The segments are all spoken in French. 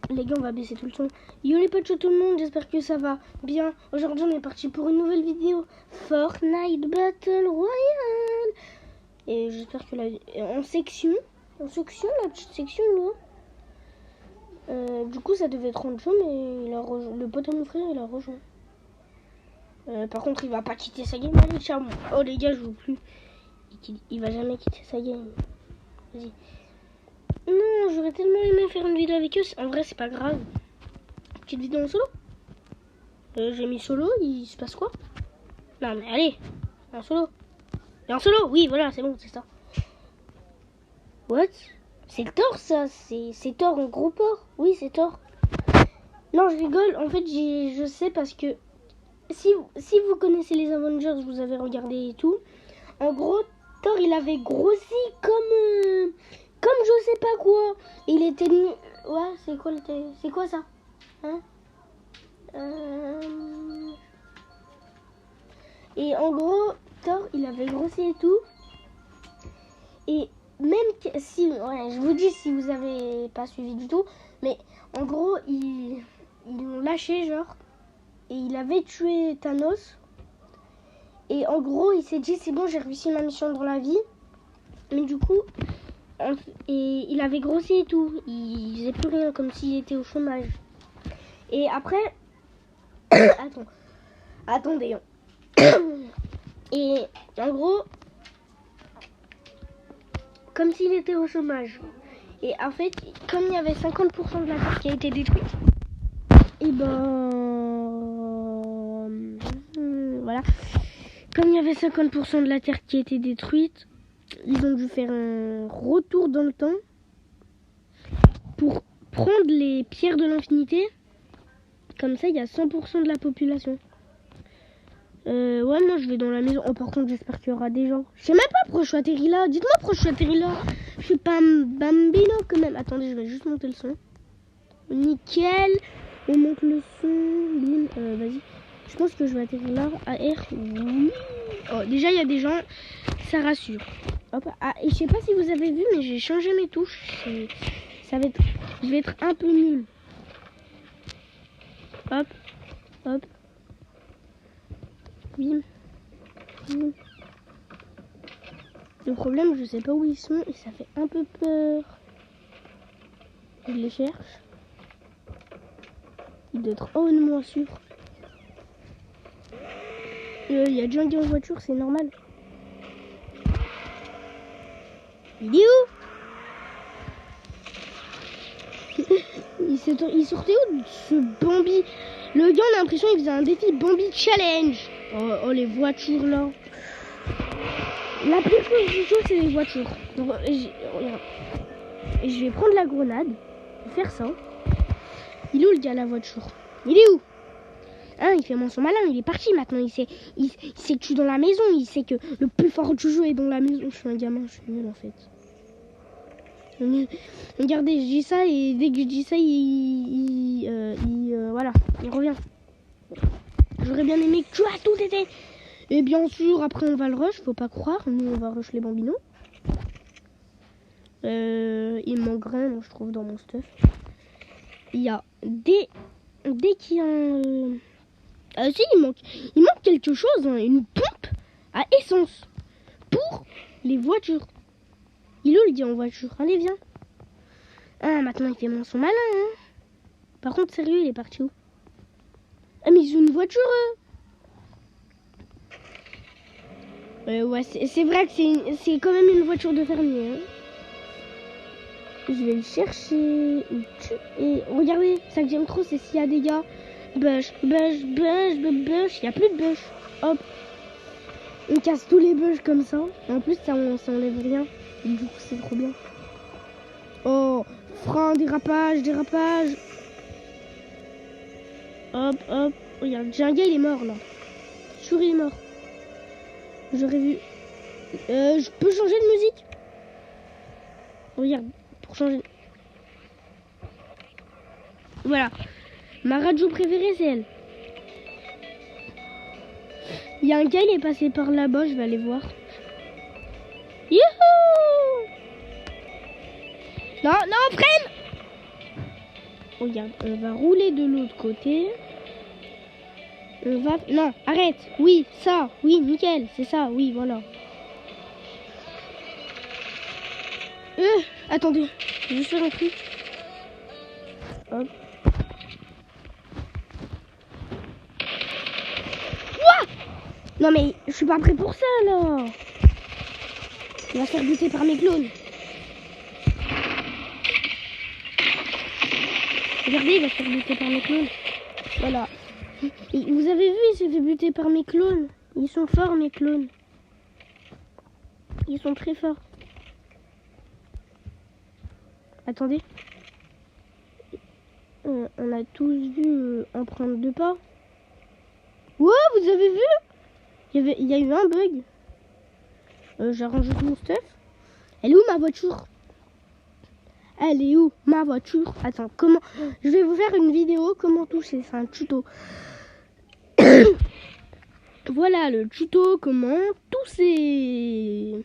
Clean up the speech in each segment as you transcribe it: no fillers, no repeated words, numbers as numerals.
Les gars, on va baisser tout le son. Yo les potes, tout le monde, j'espère que ça va bien. Aujourd'hui, on est parti pour une nouvelle vidéo Fortnite Battle Royale. Et j'espère que en section, la petite section là. Du coup, ça devait être en jeu, mais le pote à mon frère, il a rejoint. Par contre, il va pas quitter sa game. Allez, ciao. Oh les gars, je joue plus. Il va jamais quitter sa game. Vas-y. Non, j'aurais tellement aimé faire une vidéo avec eux. En vrai, c'est pas grave. Petite vidéo en solo. J'ai mis solo, il se passe quoi? Non, mais allez, en solo. Et en solo, oui, voilà, c'est bon, c'est ça. What? C'est Thor, ça? C'est Thor, en gros porc? Oui, c'est Thor. Non, je rigole. En fait, je sais parce que si vous connaissez les Avengers, vous avez regardé et tout. En gros, Thor, il avait grossi comme je sais pas quoi. Il était... Ouais, c'est quoi ça? Hein? Et en gros, Thor, il avait grossi et tout. Et même si... Ouais, je vous dis si vous avez pas suivi du tout. Mais en gros, ils l'ont lâché, genre. Et il avait tué Thanos. Et en gros, il s'est dit, c'est bon, j'ai réussi ma mission dans la vie. Mais du coup... Et il avait grossi et tout. Il faisait plus rien, comme s'il était au chômage. Et après... Attendez. Et en gros, comme s'il était au chômage. Et en fait, comme il y avait 50% de la terre qui a été détruite, et voilà. Comme il y avait 50% de la terre qui a été détruite, ils ont dû faire un retour dans le temps pour prendre les pierres de l'infinité. Comme ça, il y a 100% de la population. Ouais, moi je vais dans la maison. Oh, par contre, j'espère qu'il y aura des gens. Je sais même pas pourquoi je suis atterri là. Dites-moi pourquoi je suis atterri là. Je suis pas un bambino quand même. Attendez, je vais juste monter le son. Nickel. On monte le son. Bim. Vas-y. Je pense que je vais atterrir là. AR. Oui. Oh, déjà, il y a des gens. Ça rassure. Hop. Ah, et je sais pas si vous avez vu, mais j'ai changé mes touches. Je vais être un peu nul. Hop. Hop. Bim. Bim. Le problème, je sais pas où ils sont et ça fait un peu peur. Je les cherche. Il doit être en haut de moi, sûr. Il y a déjà un gars en voiture, c'est normal. Il est où? Il sortait où ce Bambi? Le gars, on a l'impression qu'il faisait un défi Bambi Challenge. Oh, les voitures là. La pire chose du jeu, c'est les voitures. Donc, regarde. Et je vais prendre la grenade. Je vais faire ça. Il est où le gars, la voiture? Il est où? Hein, il fait moins son malin, il est parti maintenant. Il sait que je suis dans la maison. Il sait que le plus fort du jeu est dans la maison. Je suis un gamin, je suis nul en fait. Regardez, je dis ça et dès que je dis ça, voilà, il revient. J'aurais bien aimé que tu as tout été. Et bien sûr, après on va le rush, faut pas croire. Nous on va rush les bambinos. Il manque rien, moi, je trouve, dans mon stuff. Il y a dès qu'il y a si, il manque quelque chose, hein, une pompe à essence pour les voitures. Il est où le gars en voiture? Allez, viens. Ah, maintenant il fait moins son malin, hein. Par contre, sérieux, il est parti où? Ah, mais ils ont une voiture, ouais, c'est vrai que c'est quand même une voiture de fermier, hein. Je vais le chercher. Et regardez, ça que j'aime trop, c'est s'il y a des gars. Bush. Il n'y a plus de bush. Hop. On casse tous les bush comme ça. En plus, ça enlève rien. Et du coup, c'est trop bien. Oh, frein, dérapage. Hop. Regarde, j'ai un gars, il est mort là. Sûr, il est mort. J'aurais vu. Je peux changer de musique? Regarde. Pour changer. Voilà. Ma radio préférée, c'est elle. Il y a un gars, il est passé par là-bas, je vais aller voir. Youhou! Non, freine! Regarde, on va rouler de l'autre côté. On va... Non, arrête. Oui, ça. Oui, nickel. C'est ça. Oui, voilà. Attendez. Je vais juste faire un truc. Hop. Ouah! Non mais je suis pas prêt pour ça là. Il va se faire buter par mes clones. Regardez, il va se faire buter par mes clones. Voilà. Et vous avez vu, il s'est fait buter par mes clones. Ils sont forts mes clones. Ils sont très forts. Attendez. On a tous vu empreinte de pas. Wow, vous avez vu? Il y a eu un bug. J'ai rangé tout mon stuff. Elle est où ma voiture? Elle est où ma voiture? Attends, comment? Je vais vous faire une vidéo comment toucher. C'est un tuto. Voilà le tuto comment tousser.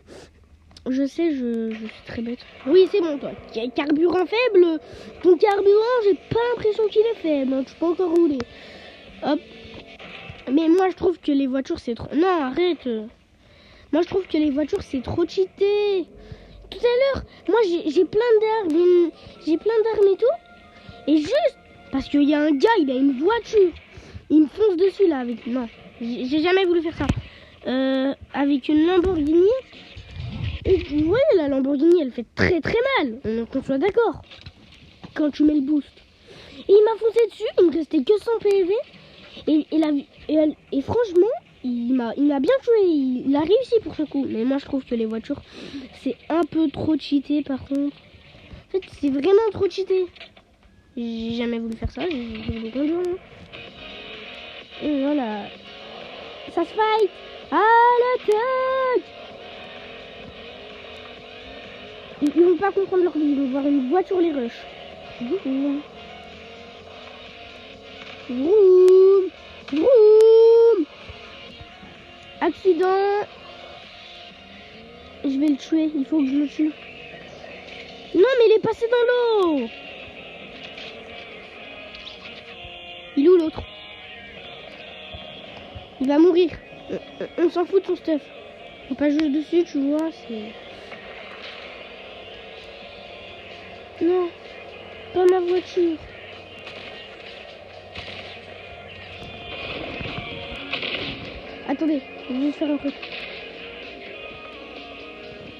Je sais, je suis très bête. Oui, c'est bon, toi. Carburant faible. Ton carburant, j'ai pas l'impression qu'il est faible. Tu peux encore rouler. Hop. Mais moi, je trouve que les voitures, c'est trop... Non, arrête. Moi, je trouve que les voitures, c'est trop cheaté. Tout à l'heure, moi, j'ai plein d'armes. J'ai plein d'armes et tout. Et juste parce qu'il y a un gars, il a une voiture. Il me fonce dessus, là, avec... Non, j'ai jamais voulu faire ça. Avec une Lamborghini. Et vous voyez, la Lamborghini, elle fait très très mal. Qu'on soit d'accord. Quand tu mets le boost. Et il m'a foncé dessus. Il me restait que 100 PV. Et franchement, il m'a bien tué. Il a réussi pour ce coup. Mais moi, je trouve que les voitures, c'est un peu trop cheaté par contre. En fait, c'est vraiment trop cheaté. J'ai jamais voulu faire ça. J'ai voulu conduire. Et voilà. Ça se fight. À l'attaque. Ils vont pas comprendre leur vie. Ils vont voir une voiture les rush. Vroom. Vroom. Vroom. Accident. Je vais le tuer. Il faut que je le tue. Non, mais il est passé dans l'eau. Il est où l'autre? Il va mourir. On s'en fout de son stuff. Faut pas jouer dessus, tu vois. C'est... Non, pas ma voiture. Attendez, je vais faire un truc.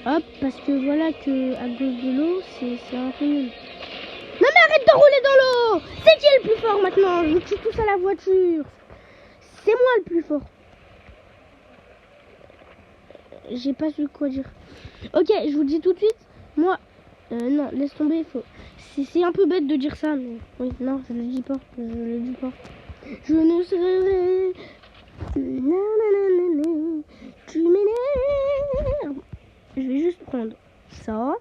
Hop, parce que voilà que à cause de l'eau, c'est un peu nul. Non mais arrête de rouler dans l'eau. C'est qui est le plus fort maintenant? Je tue tous à la voiture. C'est moi le plus fort. J'ai pas su quoi dire. Ok, je vous dis tout de suite. Moi, non, laisse tomber. C'est un peu bête de dire ça, mais oui, non, je le dis pas. Je le dis pas. Je ne serai. Tu m'énerves. Je vais juste prendre ça.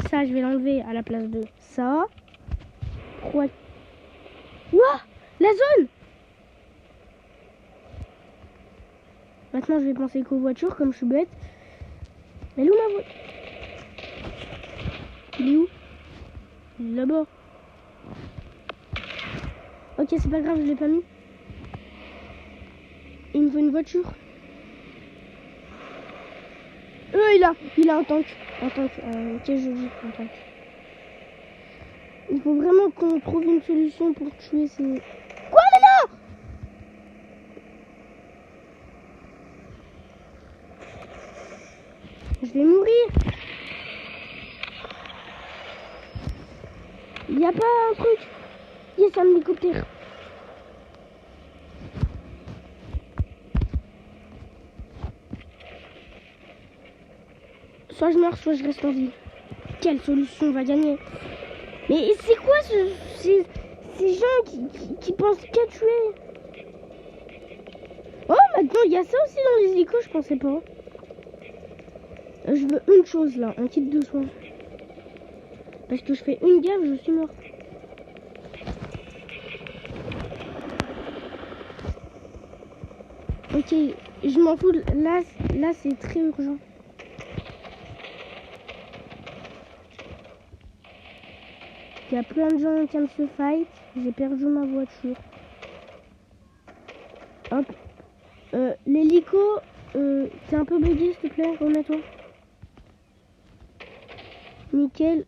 Ça, je vais l'enlever à la place de ça. Quoi? Ouah, la zone. Maintenant, je vais penser qu'aux voitures, comme je suis bête. Elle est où ma voiture? Il est où? Là-bas. Ok, c'est pas grave, je l'ai pas mis. Il me faut une voiture. Il a un tank. Un tank. Ok, je dis un tank. Il faut vraiment qu'on trouve une solution pour tuer ces... Quoi, mais non! Je vais mourir. Il n'y a pas un truc. Yes, un hélicoptère. Soit je meurs, soit je reste en vie. Quelle solution va gagner? Mais c'est quoi ces gens qui pensent qu'à tuer? Oh, maintenant il y a ça aussi dans les hélicos, je pensais pas. Je veux une chose là, un kit de soins. Parce que je fais une gaffe, je suis mort. Ok, je m'en fous. Là c'est très urgent. Il y a plein de gens qui aiment ce fight. J'ai perdu ma voiture. Hop. L'hélico, c'est un peu bugué, s'il te plaît. Remets-toi. Nickel.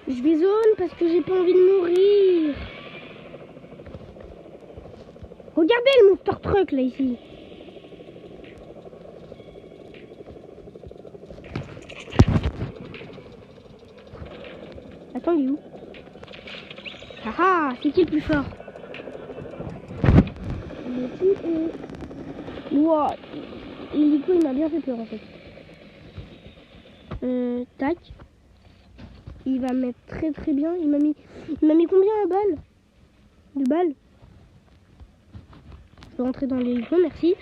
Je vais zone parce que j'ai pas envie de mourir. Regardez le monster truck là ici. Attends, il est où? Ah ah, c'est qui le plus fort? Wow, l'hélico il m'a bien fait peur en fait. Tac. Il va mettre très très bien. Il m'a mis combien de balles? De balles? Je vais rentrer dans l'hélico, merci.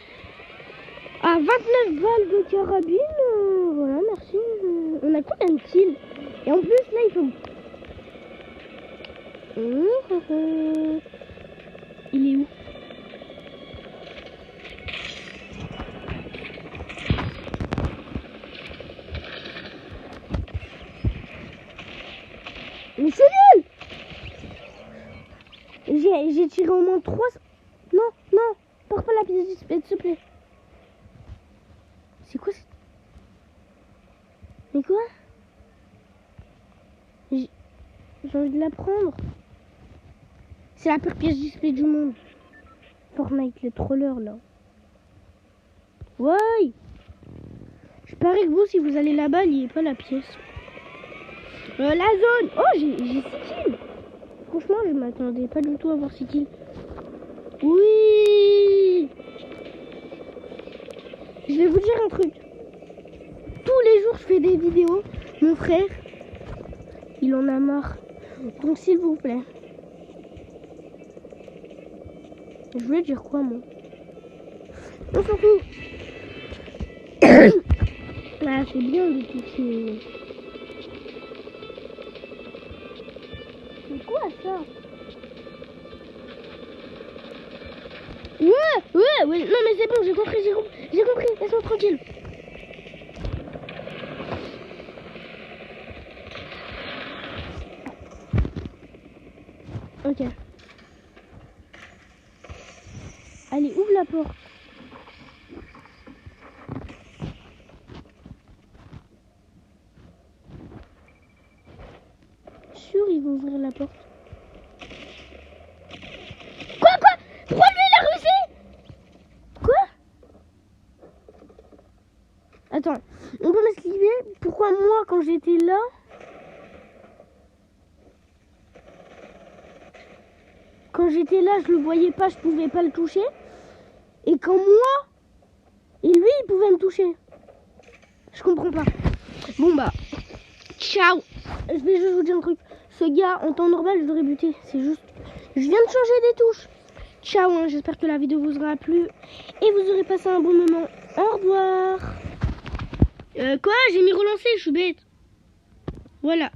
Ah, 29 balles de carabine. Voilà, merci. On a combien de kills? Et en plus là il faut... Il est où? Mais c'est nul! J'ai tiré au moins 3... Non, non, pars pas la pièce d'espèce, s'il te plaît. C'est quoi? Mais quoi? J'ai envie de la prendre. C'est la pire pièce d'espèce du monde. Fortnite, les trollers là. Ouais! Je parie que vous, si vous allez là-bas, il n'y a pas la pièce. La zone! Oh, j'ai 6 kills! Franchement, je m'attendais pas du tout à avoir 6 kills. Oui! Je vais vous dire un truc. Tous les jours, je fais des vidéos. Mon frère, il en a marre. Donc, s'il vous plaît. Je voulais dire quoi, moi? On s'en fout. Ah, c'est bien de toucher. C'est quoi ça? Ouais. Non mais c'est bon, j'ai compris. Laisse-moi tranquille. Ok. Allez, ouvre la porte. Sûr, ils vont ouvrir la porte. Quoi? Pourquoi lui il a réussi? Quoi? Attends, on peut m'expliquer pourquoi moi quand j'étais là je le voyais pas, je pouvais pas le toucher. Et quand moi et lui il pouvait me toucher. Je comprends pas. Bon bah ciao. Je vais juste vous dire un truc. Ce gars en temps normal je l'aurais buté. C'est juste je viens de changer des touches. Ciao, hein, j'espère que la vidéo vous aura plu et vous aurez passé un bon moment. Au revoir. Quoi? J'ai mis relancer, je suis bête. Voilà.